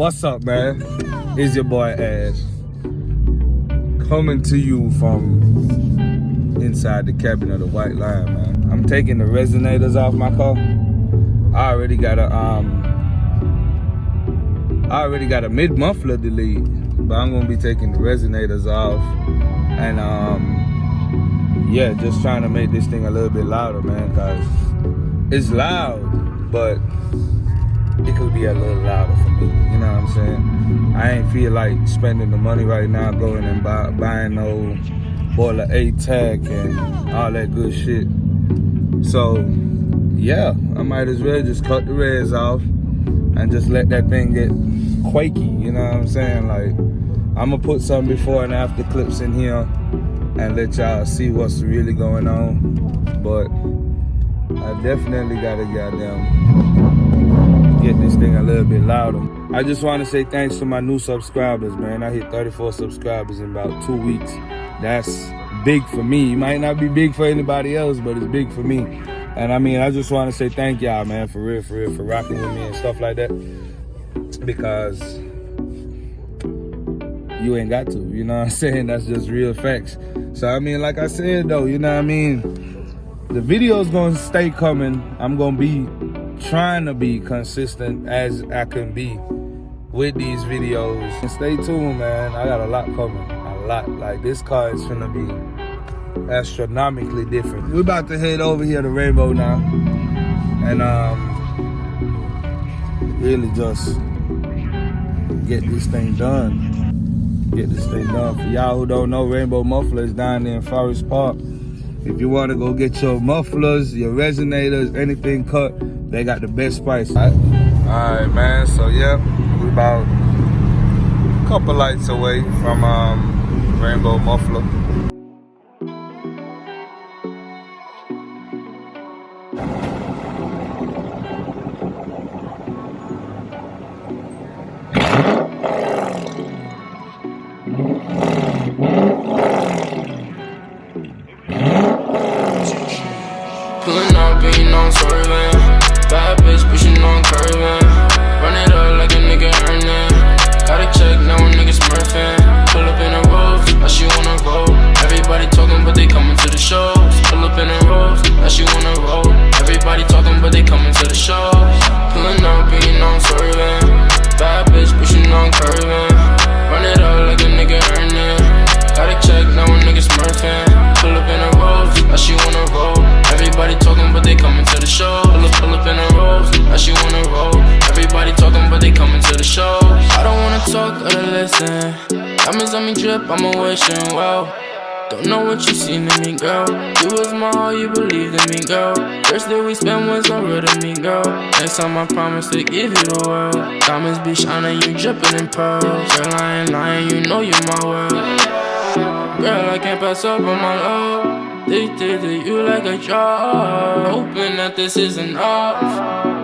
What's up, man? It's your boy Ash, coming to you from inside the cabin of the White Lion, man. I'm taking the resonators off my car. I already got a mid muffler delete, but I'm gonna be taking the resonators off, and yeah, just trying to make this thing a little bit louder, man, cause it's loud, but it could be a little louder for me, you know what I'm saying? I ain't feel like spending the money right now going and buying no boiler A-Tech and all that good shit. So, yeah, I might as well just cut the res off and just let that thing get quaky, you know what I'm saying? Like, I'm gonna put some before and after clips in here and let y'all see what's really going on. But I definitely gotta get this thing a little bit louder. I just want to say thanks to my new subscribers, man. I hit 34 subscribers in about 2 weeks. That's big for me. It might not be big for anybody else, but it's big for me. And I mean, I just want to say thank y'all, man, for real, for rocking with me and stuff like that. Because you ain't got to, you know what I'm saying? That's just real facts. So I mean, like I said though, you know what I mean? The video's gonna stay coming. I'm gonna be trying to be consistent as I can be with these videos. And stay tuned, man. I got a lot coming, a lot. Like, this car is gonna be astronomically different. We're about to head over here to Rainbow now, and really just get this thing done. Get this thing done. For y'all who don't know, Rainbow Muffler is down there in Forest Park. If you want to go get your mufflers, your resonators, anything cut, they got the best price. All right, man. So yeah, we about a couple lights away from Rainbow Muffler. Pulling up, being on swerving. Bad bitch pushing on curving. Run it up like a nigga earning. Gotta check, now a nigga smurfing. Pull up in a rose, now she wanna roll. Everybody talking, but they coming to the shows. Pull up in a rose, now she wanna roll. Everybody talking, but they coming to the shows. Pulling up, being on swerving. Bad bitch pushing on curving. Run it up like a nigga earning. Gotta check, now a nigga smurfing. Pull up in a rose, now she wanna roll. Everybody talking, but they coming to the show. Pull up in a rose, now she wanna roll. Everybody talking, but they coming to the show. I don't wanna talk or to listen. Diamonds on me drip, I'm a wishing well. Don't know what you seen in me, girl. You was my all, you believed in me, girl. First day we spent was so real to me, girl. Next time I promise to give you the world. Diamonds be shining, you dripping in pearls. Girl, I ain't lying, you know you my world. Girl, I can't pass up on my love. Addicted to you like a drug. Hoping that this is enough.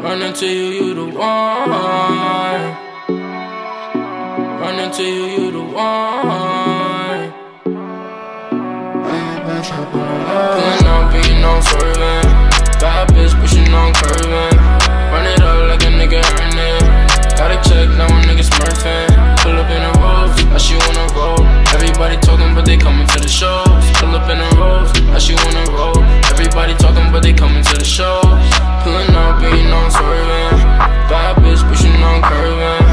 Running to you, you the one. Running to you, you the one. Pulling up, being on swerving. Bad bitch pushing on curving. Run it up like a nigga earning. Gotta check, now a nigga smurfing. Pull up in a rose, now she wanna roll. Everybody talking, but they coming to the shows. Pull up in a rose, now she wanna roll. Everybody talking, but they coming to the shows. Pulling up, being on swerving. Bad bitch pushing on curving.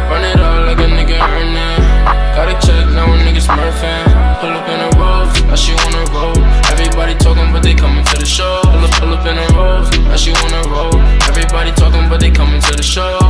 Run it up like a nigga earning. Gotta check, now a nigga smurfing. Pull up in a rose, now she wanna roll. Everybody talking, but they coming to the show. Pull up in a rose, now she wanna roll. Everybody talking, but they coming to the shows.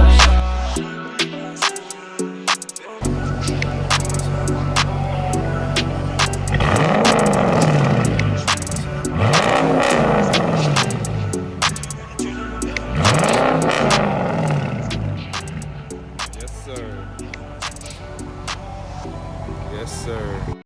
Yes, sir.